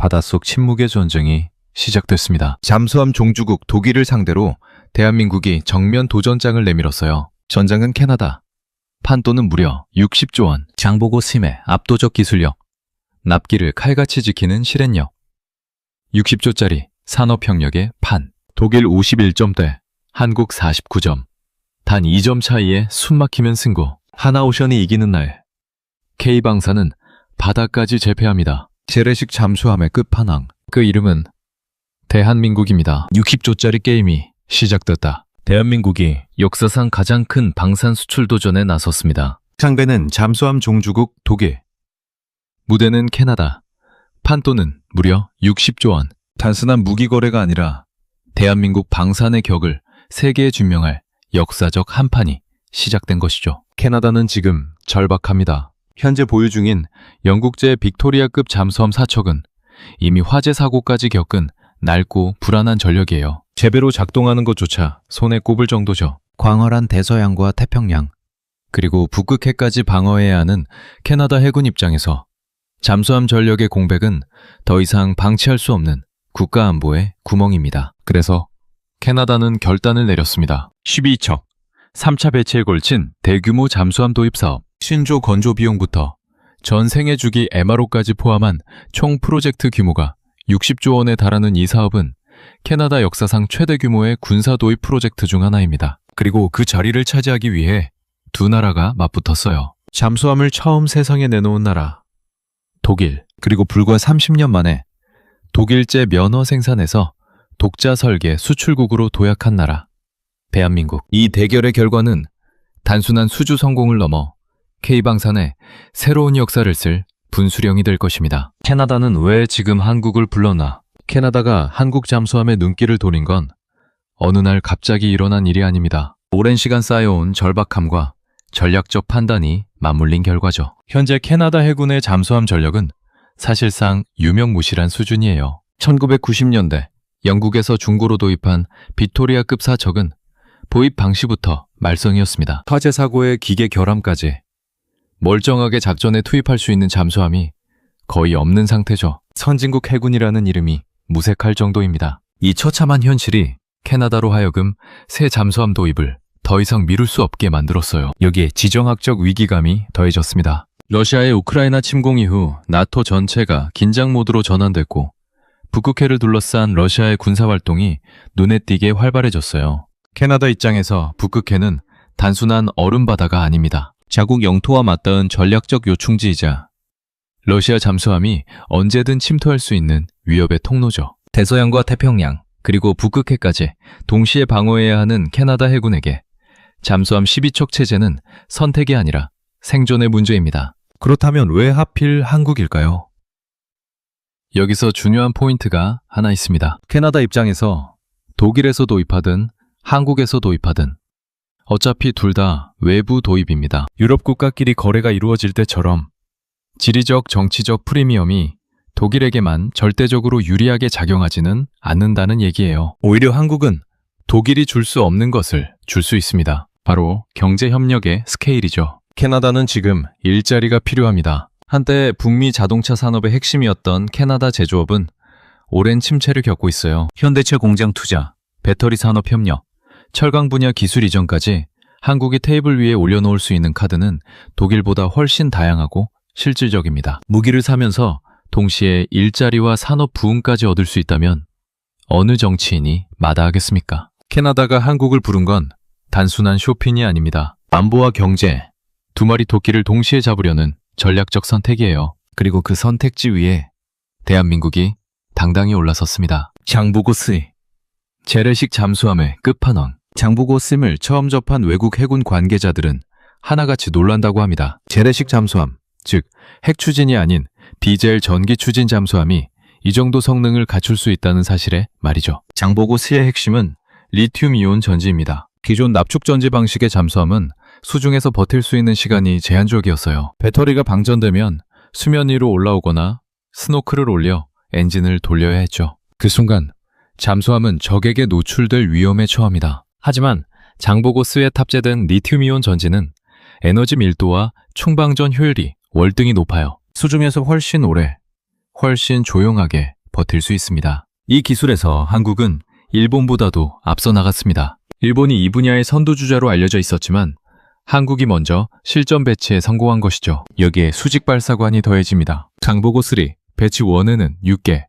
바닷속 침묵의 전쟁이 시작됐습니다. 잠수함 종주국 독일을 상대로 대한민국이 정면 도전장을 내밀었어요. 전장은 캐나다. 판도는 무려 60조 원. 장보고 스님의 압도적 기술력. 납기를 칼같이 지키는 실행력. 60조짜리 산업협력의 판. 독일 51점대, 한국 49점. 단 2점 차이에 숨막히면 승부. 하나오션이 이기는 날. K방사는 바다까지 제패합니다. 재래식 잠수함의 끝판왕. 그 이름은 대한민국입니다. 60조짜리 게임이 시작됐다. 대한민국이 역사상 가장 큰 방산 수출 도전에 나섰습니다. 상대는 잠수함 종주국 독일. 무대는 캐나다. 판도는 무려 60조 원. 단순한 무기 거래가 아니라 대한민국 방산의 격을 세계에 증명할 역사적 한판이 시작된 것이죠. 캐나다는 지금 절박합니다. 현재 보유 중인 영국제 빅토리아급 잠수함 4척은 이미 화재 사고까지 겪은 낡고 불안한 전력이에요. 제대로 작동하는 것조차 손에 꼽을 정도죠. 광활한 대서양과 태평양, 그리고 북극해까지 방어해야 하는 캐나다 해군 입장에서 잠수함 전력의 공백은 더 이상 방치할 수 없는 국가안보의 구멍입니다. 그래서 캐나다는 결단을 내렸습니다. 12척, 3차 배치에 걸친 대규모 잠수함 도입 사업, 신조 건조 비용부터 전 생애주기 MRO까지 포함한 총 프로젝트 규모가 60조 원에 달하는 이 사업은 캐나다 역사상 최대 규모의 군사 도입 프로젝트 중 하나입니다. 그리고 그 자리를 차지하기 위해 두 나라가 맞붙었어요. 잠수함을 처음 세상에 내놓은 나라, 독일. 그리고 불과 30년 만에 독일제 면허 생산에서 독자 설계 수출국으로 도약한 나라, 대한민국. 이 대결의 결과는 단순한 수주 성공을 넘어 K방산의 새로운 역사를 쓸 분수령이 될 것입니다. 캐나다는 왜 지금 한국을 불렀나? 캐나다가 한국 잠수함에 눈길을 돌린 건 어느 날 갑자기 일어난 일이 아닙니다. 오랜 시간 쌓여온 절박함과 전략적 판단이 맞물린 결과죠. 현재 캐나다 해군의 잠수함 전력은 사실상 유명무실한 수준이에요. 1990년대 영국에서 중고로 도입한 빅토리아급 4척은 도입 방시부터 말썽이었습니다. 화재 사고의 기계 결함까지 멀쩡하게 작전에 투입할 수 있는 잠수함이 거의 없는 상태죠. 선진국 해군이라는 이름이 무색할 정도입니다. 이 처참한 현실이 캐나다로 하여금 새 잠수함 도입을 더 이상 미룰 수 없게 만들었어요. 여기에 지정학적 위기감이 더해졌습니다. 러시아의 우크라이나 침공 이후 나토 전체가 긴장 모드로 전환됐고 북극해를 둘러싼 러시아의 군사활동이 눈에 띄게 활발해졌어요. 캐나다 입장에서 북극해는 단순한 얼음바다가 아닙니다. 자국 영토와 맞닿은 전략적 요충지이자 러시아 잠수함이 언제든 침투할 수 있는 위협의 통로죠. 대서양과 태평양, 그리고 북극해까지 동시에 방어해야 하는 캐나다 해군에게 잠수함 12척 체제는 선택이 아니라 생존의 문제입니다. 그렇다면 왜 하필 한국일까요? 여기서 중요한 포인트가 하나 있습니다. 캐나다 입장에서 독일에서 도입하든 한국에서 도입하든 어차피 둘 다 외부 도입입니다. 유럽 국가끼리 거래가 이루어질 때처럼 지리적, 정치적 프리미엄이 독일에게만 절대적으로 유리하게 작용하지는 않는다는 얘기예요. 오히려 한국은 독일이 줄 수 없는 것을 줄 수 있습니다. 바로 경제협력의 스케일이죠. 캐나다는 지금 일자리가 필요합니다. 한때 북미 자동차 산업의 핵심이었던 캐나다 제조업은 오랜 침체를 겪고 있어요. 현대차 공장 투자, 배터리 산업 협력, 철강 분야 기술 이전까지 한국이 테이블 위에 올려놓을 수 있는 카드는 독일보다 훨씬 다양하고 실질적입니다. 무기를 사면서 동시에 일자리와 산업 부흥까지 얻을 수 있다면 어느 정치인이 마다하겠습니까? 캐나다가 한국을 부른 건 단순한 쇼핑이 아닙니다. 안보와 경제, 두 마리 토끼를 동시에 잡으려는 전략적 선택이에요. 그리고 그 선택지 위에 대한민국이 당당히 올라섰습니다. 장보고 스이, 재래식 잠수함의 끝판왕. 장보고 스임을 처음 접한 외국 해군 관계자들은 하나같이 놀란다고 합니다. 재래식 잠수함, 즉 핵 추진이 아닌 디젤 전기 추진 잠수함이 이 정도 성능을 갖출 수 있다는 사실에 말이죠. 장보고 스의 핵심은 리튬 이온 전지입니다. 기존 납축 전지 방식의 잠수함은 수중에서 버틸 수 있는 시간이 제한적이었어요. 배터리가 방전되면 수면 위로 올라오거나 스노클을 올려 엔진을 돌려야 했죠. 그 순간 잠수함은 적에게 노출될 위험에 처합니다. 하지만 장보고스에 탑재된 리튬이온 전지는 에너지 밀도와 충방전 효율이 월등히 높아요. 수중에서 훨씬 오래, 훨씬 조용하게 버틸 수 있습니다. 이 기술에서 한국은 일본보다도 앞서 나갔습니다. 일본이 이 분야의 선두주자로 알려져 있었지만 한국이 먼저 실전 배치에 성공한 것이죠. 여기에 수직 발사관이 더해집니다. 장보고 3, 배치 1에는 6개,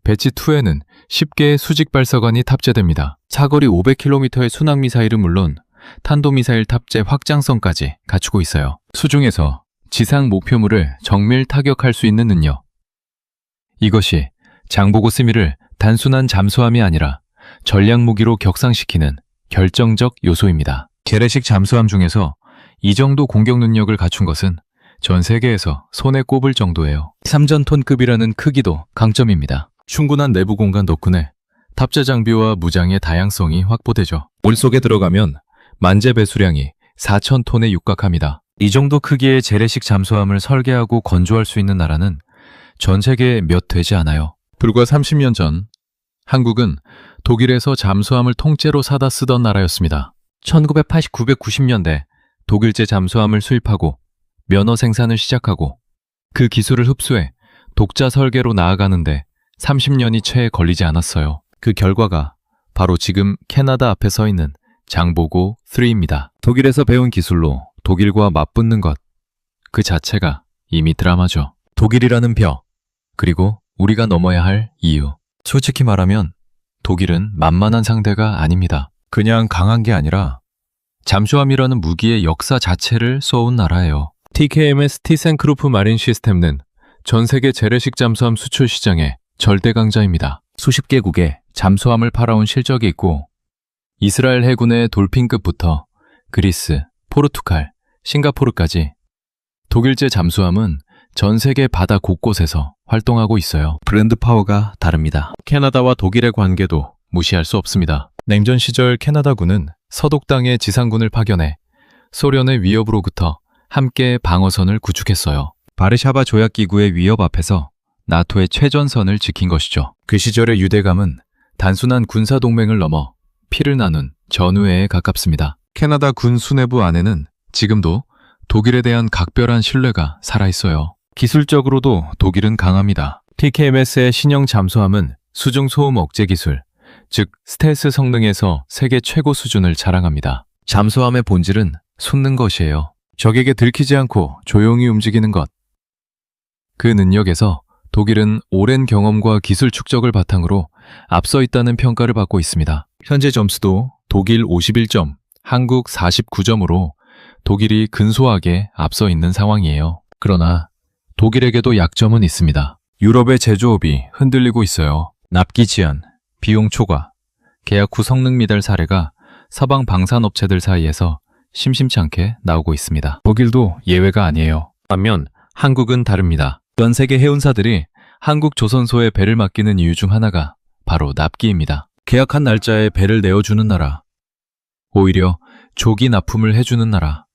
배치 2에는 10개의 수직 발사관이 탑재됩니다. 사거리 500km의 순항미사일은 물론 탄도미사일 탑재 확장성까지 갖추고 있어요. 수중에서 지상 목표물을 정밀 타격할 수 있는 능력. 이것이 장보고 3를 단순한 잠수함이 아니라 전략무기로 격상시키는 결정적 요소입니다. 재래식 잠수함 중에서 이 정도 공격 능력을 갖춘 것은 전 세계에서 손에 꼽을 정도예요. 3전톤급이라는 크기도 강점입니다. 충분한 내부 공간 덕분에 탑재 장비와 무장의 다양성이 확보되죠. 물속에 들어가면 만재 배수량이 4,000톤에 육박합니다. 이 정도 크기의 재래식 잠수함을 설계하고 건조할 수 있는 나라는 전 세계에 몇 되지 않아요. 불과 30년 전 한국은 독일에서 잠수함을 통째로 사다 쓰던 나라였습니다. 1980-90년대 독일제 잠수함을 수입하고 면허 생산을 시작하고 그 기술을 흡수해 독자 설계로 나아가는데 30년이 채 걸리지 않았어요. 그 결과가 바로 지금 캐나다 앞에 서 있는 장보고 3입니다. 독일에서 배운 기술로 독일과 맞붙는 것, 그 자체가 이미 드라마죠. 독일이라는 벽, 그리고 우리가 넘어야 할 이유. 솔직히 말하면 독일은 만만한 상대가 아닙니다. 그냥 강한 게 아니라 잠수함이라는 무기의 역사 자체를 쏘은 나라예요. TKMS 티센크루프 마린 시스템은 전 세계 재래식 잠수함 수출 시장의 절대 강자입니다. 수십 개국에 잠수함을 팔아온 실적이 있고 이스라엘 해군의 돌핀급부터 그리스, 포르투갈, 싱가포르까지 독일제 잠수함은 전 세계 바다 곳곳에서 활동하고 있어요. 브랜드 파워가 다릅니다. 캐나다와 독일의 관계도 무시할 수 없습니다. 냉전 시절 캐나다군은 서독당의 지상군을 파견해 소련의 위협으로부터 함께 방어선을 구축했어요. 바르샤바 조약기구의 위협 앞에서 나토의 최전선을 지킨 것이죠. 그 시절의 유대감은 단순한 군사동맹을 넘어 피를 나눈 전우애에 가깝습니다. 캐나다 군 수뇌부 안에는 지금도 독일에 대한 각별한 신뢰가 살아있어요. 기술적으로도 독일은 강합니다. TKMS의 신형 잠수함은 수중 소음 억제 기술, 즉 스텔스 성능에서 세계 최고 수준을 자랑합니다. 잠수함의 본질은 솟는 것이에요. 적에게 들키지 않고 조용히 움직이는 것. 그 능력에서 독일은 오랜 경험과 기술 축적을 바탕으로 앞서 있다는 평가를 받고 있습니다. 현재 점수도 독일 51점, 한국 49점으로 독일이 근소하게 앞서 있는 상황이에요. 그러나 독일에게도 약점은 있습니다. 유럽의 제조업이 흔들리고 있어요. 납기 지연, 비용 초과, 계약 후 성능 미달 사례가 서방 방산업체들 사이에서 심심치 않게 나오고 있습니다. 독일도 예외가 아니에요. 반면 한국은 다릅니다. 전 세계 해운사들이 한국 조선소에 배를 맡기는 이유 중 하나가 바로 납기입니다. 계약한 날짜에 배를 내어주는 나라, 오히려 조기 납품을 해주는 나라,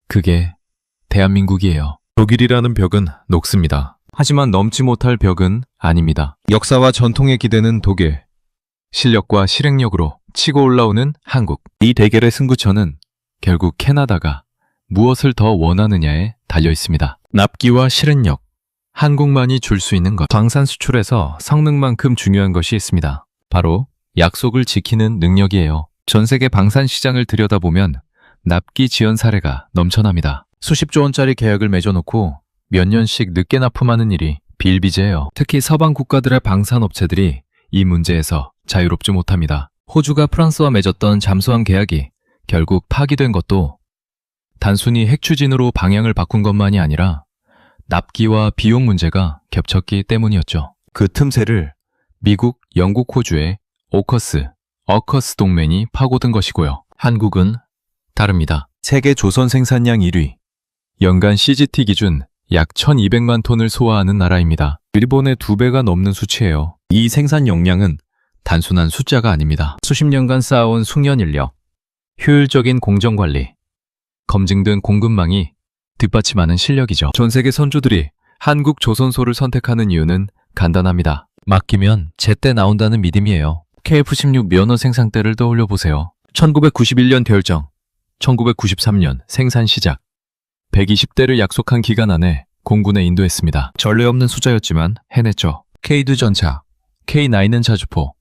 그게 대한민국이에요. 독일이라는 벽은 녹습니다. 하지만 넘지 못할 벽은 아닙니다. 역사와 전통에 기대는 독일, 실력과 실행력으로 치고 올라오는 한국. 이 대결의 승부처는 결국 캐나다가 무엇을 더 원하느냐에 달려 있습니다. 납기와 실행력, 한국만이 줄 수 있는 것. 방산 수출에서 성능만큼 중요한 것이 있습니다. 바로 약속을 지키는 능력이에요. 전 세계 방산 시장을 들여다보면 납기 지연 사례가 넘쳐납니다. 수십조 원짜리 계약을 맺어놓고 몇 년씩 늦게 납품하는 일이 비일비재해요. 특히 서방 국가들의 방산업체들이 이 문제에서 자유롭지 못합니다. 호주가 프랑스와 맺었던 잠수함 계약이 결국 파기된 것도 단순히 핵 추진으로 방향을 바꾼 것만이 아니라 납기와 비용 문제가 겹쳤기 때문이었죠. 그 틈새를 미국, 영국, 호주의 어커스 동맹이 파고든 것이고요. 한국은 다릅니다. 세계 조선 생산량 1위, 연간 CGT 기준 약 1200만 톤을 소화하는 나라입니다. 일본의 2배가 넘는 수치예요. 이 생산 역량은 단순한 숫자가 아닙니다. 수십 년간 쌓아온 숙련 인력, 효율적인 공정관리, 검증된 공급망이 뒷받침하는 실력이죠. 전 세계 선주들이 한국 조선소를 선택하는 이유는 간단합니다. 맡기면 제때 나온다는 믿음이에요. KF-16 면허 생산대를 떠올려 보세요. 1991년 결정, 1993년 생산 시작. 120대를 약속한 기간 안에 공군에 인도했습니다. 전례 없는 숫자였지만 해냈죠. K2 전차, K9은 자주포,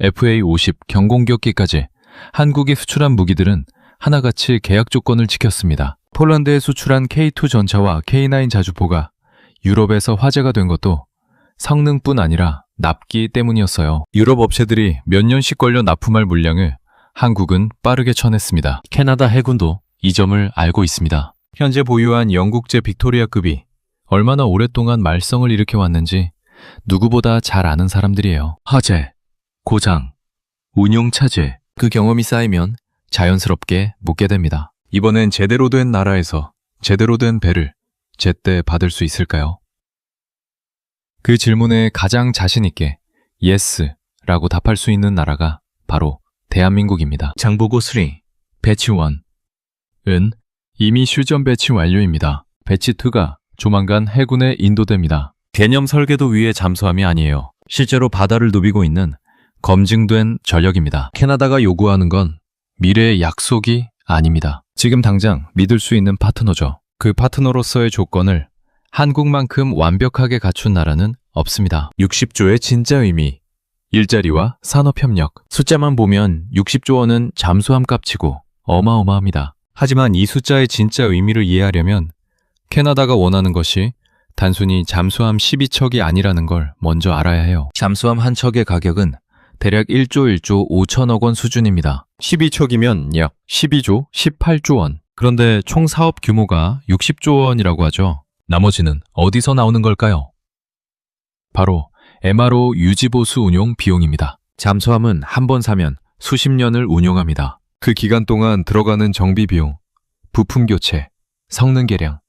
FA-50 경공격기까지 한국이 수출한 무기들은 하나같이 계약 조건을 지켰습니다. 폴란드에 수출한 K2 전차와 K9 자주포가 유럽에서 화제가 된 것도 성능뿐 아니라 납기 때문이었어요. 유럽 업체들이 몇 년씩 걸려 납품할 물량을 한국은 빠르게 쳐냈습니다. 캐나다 해군도 이 점을 알고 있습니다. 현재 보유한 영국제 빅토리아급이 얼마나 오랫동안 말썽을 일으켜왔는지 누구보다 잘 아는 사람들이에요. 화재, 고장, 운용 차질, 그 경험이 쌓이면 자연스럽게 묻게 됩니다. 이번엔 제대로 된 나라에서 제대로 된 배를 제때 받을 수 있을까요? 그 질문에 가장 자신있게 예스라고 답할 수 있는 나라가 바로 대한민국입니다. 장보고 3, 배치 1은 이미 슈전 배치 완료입니다. 배치 2가 조만간 해군에 인도됩니다. 개념 설계도 위에 잠수함이 아니에요. 실제로 바다를 누비고 있는 검증된 전력입니다. 캐나다가 요구하는 건 미래의 약속이 아닙니다. 지금 당장 믿을 수 있는 파트너죠. 그 파트너로서의 조건을 한국만큼 완벽하게 갖춘 나라는 없습니다. 60조의 진짜 의미, 일자리와 산업협력, 숫자만 보면 60조 원은 잠수함 값치고 어마어마합니다. 하지만 이 숫자의 진짜 의미를 이해하려면 캐나다가 원하는 것이 단순히 잠수함 12척이 아니라는 걸 먼저 알아야 해요. 잠수함 한 척의 가격은 대략 1조 5천억 원 수준입니다. 12척이면 약 12조 18조 원. 그런데 총 사업 규모가 60조 원이라고 하죠. 나머지는 어디서 나오는 걸까요? 바로 MRO 유지보수 운용 비용입니다. 잠수함은 한 번 사면 수십 년을 운용합니다. 그 기간 동안 들어가는 정비 비용, 부품 교체, 성능 개량,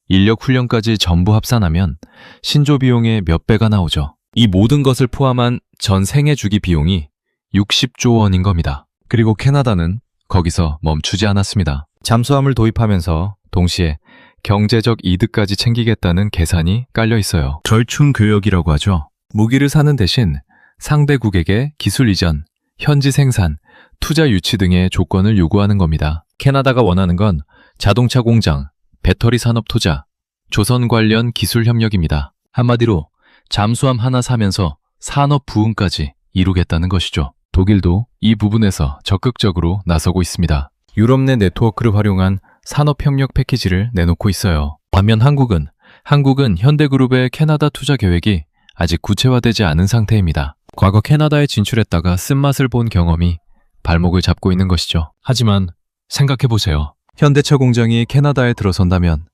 인력 훈련까지 전부 합산하면 신조 비용의 몇 배가 나오죠. 이 모든 것을 포함한 전 생애 주기 비용이 60조 원인 겁니다. 그리고 캐나다는 거기서 멈추지 않았습니다. 잠수함을 도입하면서 동시에 경제적 이득까지 챙기겠다는 계산이 깔려 있어요. 절충 교역이라고 하죠. 무기를 사는 대신 상대국에게 기술 이전, 현지 생산, 투자 유치 등의 조건을 요구하는 겁니다. 캐나다가 원하는 건 자동차 공장, 배터리 산업 투자, 조선 관련 기술 협력입니다. 한마디로 잠수함 하나 사면서 산업 부흥까지 이루겠다는 것이죠. 독일도 이 부분에서 적극적으로 나서고 있습니다. 유럽 내 네트워크를 활용한 산업협력 패키지를 내놓고 있어요. 반면 한국은 현대그룹의 캐나다 투자 계획이 아직 구체화되지 않은 상태입니다. 과거 캐나다에 진출했다가 쓴맛을 본 경험이 발목을 잡고 있는 것이죠. 하지만 생각해보세요. 현대차 공장이 캐나다에 들어선다면,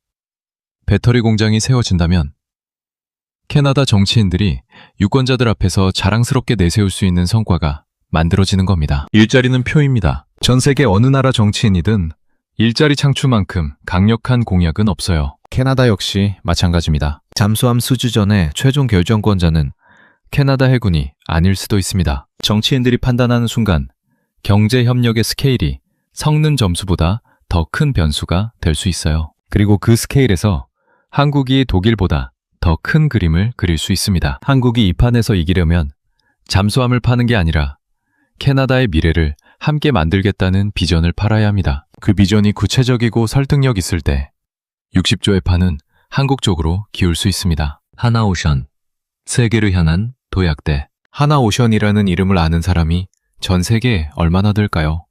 배터리 공장이 세워진다면 캐나다 정치인들이 유권자들 앞에서 자랑스럽게 내세울 수 있는 성과가 만들어지는 겁니다. 일자리는 표입니다. 전 세계 어느 나라 정치인이든 일자리 창출만큼 강력한 공약은 없어요. 캐나다 역시 마찬가지입니다. 잠수함 수주전의 최종 결정권자는 캐나다 해군이 아닐 수도 있습니다. 정치인들이 판단하는 순간 경제 협력의 스케일이 성능 점수보다 더 큰 변수가 될 수 있어요. 그리고 그 스케일에서 한국이 독일보다 더 큰 그림을 그릴 수 있습니다. 한국이 이 판에서 이기려면 잠수함을 파는 게 아니라 캐나다의 미래를 함께 만들겠다는 비전을 팔아야 합니다. 그 비전이 구체적이고 설득력 있을 때 60조의 판은 한국 쪽으로 기울 수 있습니다. 하나오션, 세계를 향한 도약대. 하나오션이라는 이름을 아는 사람이 전 세계에 얼마나 될까요?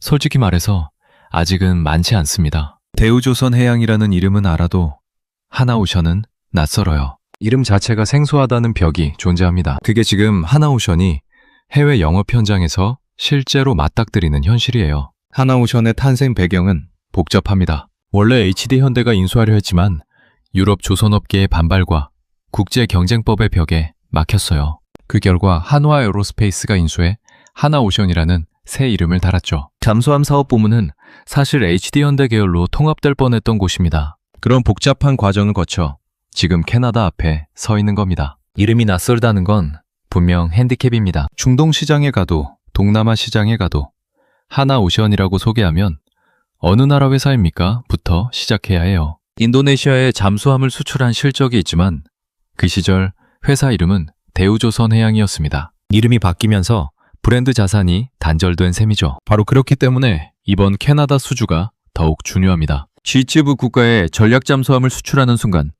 솔직히 말해서 아직은 많지 않습니다. 대우조선해양이라는 이름은 알아도 하나오션은 낯설어요. 이름 자체가 생소하다는 벽이 존재합니다. 그게 지금 하나오션이 해외 영업 현장에서 실제로 맞닥뜨리는 현실이에요. 하나오션의 탄생 배경은 복잡합니다. 원래 HD현대가 인수하려 했지만 유럽 조선업계의 반발과 국제 경쟁법의 벽에 막혔어요. 그 결과 한화 에어로스페이스가 인수해 하나오션이라는 새 이름을 달았죠. 잠수함 사업부문은 사실 HD현대 계열로 통합될 뻔했던 곳입니다. 그런 복잡한 과정을 거쳐 지금 캐나다 앞에 서 있는 겁니다. 이름이 낯설다는 건 분명 핸디캡입니다. 중동 시장에 가도 동남아 시장에 가도 하나오션이라고 소개하면 어느 나라 회사입니까? 부터 시작해야 해요. 인도네시아에 잠수함을 수출한 실적이 있지만 그 시절 회사 이름은 대우조선해양이었습니다. 이름이 바뀌면서 브랜드 자산이 단절된 셈이죠. 바로 그렇기 때문에 이번 캐나다 수주가 더욱 중요합니다. G지부 국가에 전략 잠수함을 수출하는 순간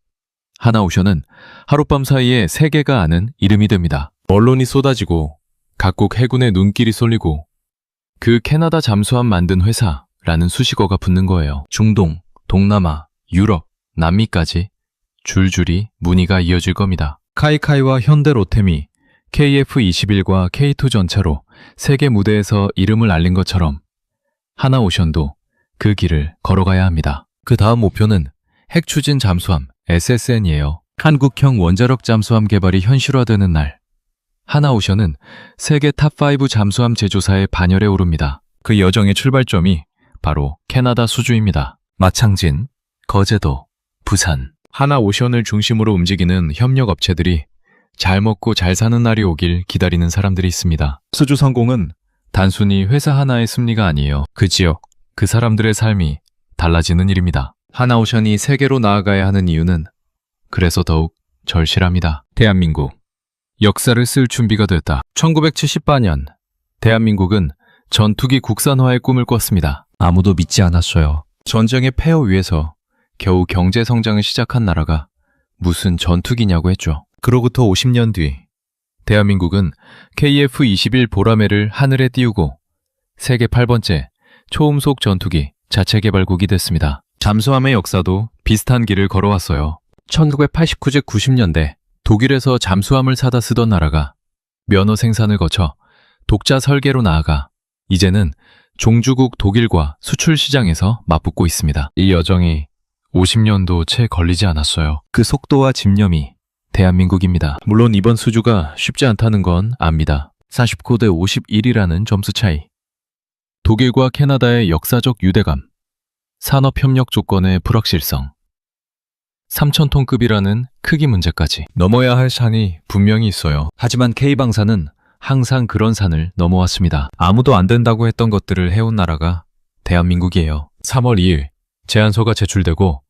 하나오션은 하룻밤 사이에 세계가 아는 이름이 됩니다. 언론이 쏟아지고 각국 해군의 눈길이 쏠리고 그 캐나다 잠수함 만든 회사라는 수식어가 붙는 거예요. 중동, 동남아, 유럽, 남미까지 줄줄이 문의가 이어질 겁니다. 카이카이와 현대로템이 KF-21과 K2 전차로 세계 무대에서 이름을 알린 것처럼 하나오션도 그 길을 걸어가야 합니다. 그 다음 목표는 핵추진 잠수함 SSN이에요. 한국형 원자력 잠수함 개발이 현실화되는 날, 하나오션은 세계 탑5 잠수함 제조사의 반열에 오릅니다. 그 여정의 출발점이 바로 캐나다 수주입니다. 마창진, 거제도, 부산, 하나오션을 중심으로 움직이는 협력업체들이 잘 먹고 잘 사는 날이 오길 기다리는 사람들이 있습니다. 수주 성공은 단순히 회사 하나의 승리가 아니에요. 그 지역, 그 사람들의 삶이 달라지는 일입니다. 하나오션이 세계로 나아가야 하는 이유는 그래서 더욱 절실합니다. 대한민국, 역사를 쓸 준비가 됐다. 1978년, 대한민국은 전투기 국산화의 꿈을 꿨습니다. 아무도 믿지 않았어요. 전쟁의 폐허 위에서 겨우 경제 성장을 시작한 나라가 무슨 전투기냐고 했죠. 그로부터 50년 뒤, 대한민국은 KF-21 보라매를 하늘에 띄우고 세계 8번째 초음속 전투기 자체 개발국이 됐습니다. 잠수함의 역사도 비슷한 길을 걸어왔어요. 1989제 90년대 독일에서 잠수함을 사다 쓰던 나라가 면허 생산을 거쳐 독자 설계로 나아가 이제는 종주국 독일과 수출 시장에서 맞붙고 있습니다. 이 여정이 50년도 채 걸리지 않았어요. 그 속도와 집념이 대한민국입니다. 물론 이번 수주가 쉽지 않다는 건 압니다. 49대 51이라는 점수 차이. 독일과 캐나다의 역사적 유대감, 산업협력 조건의 불확실성, 3,000톤급이라는 크기 문제까지 넘어야 할 산이 분명히 있어요. 하지만 K방사는 항상 그런 산을 넘어왔습니다. 아무도 안 된다고 했던 것들을 해온 나라가 대한민국이에요. 3월 2일 제안서가 제출되고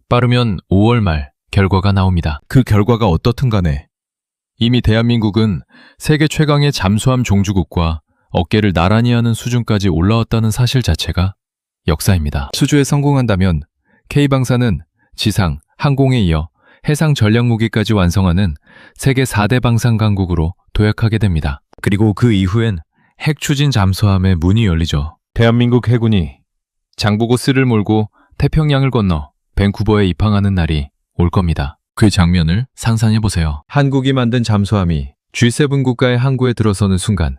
빠르면 5월 말 결과가 나옵니다. 그 결과가 어떻든 간에 이미 대한민국은 세계 최강의 잠수함 종주국과 어깨를 나란히 하는 수준까지 올라왔다는 사실 자체가 역사입니다. 수주에 성공한다면 K방사는 지상, 항공에 이어 해상 전략무기까지 완성하는 세계 4대 방산 강국으로 도약하게 됩니다. 그리고 그 이후엔 핵추진 잠수함의 문이 열리죠. 대한민국 해군이 장보고 스를 몰고 태평양을 건너 밴쿠버에 입항하는 날이 올 겁니다. 그 장면을 상상해보세요. 한국이 만든 잠수함이 G7 국가의 항구에 들어서는 순간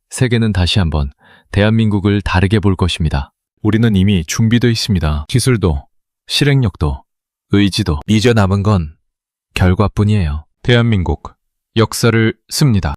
세계는 다시 한번 대한민국을 다르게 볼 것입니다. 우리는 이미 준비되어 있습니다. 기술도, 실행력도, 의지도. 이제 남은 건 결과뿐이에요. 대한민국, 역사를 씁니다.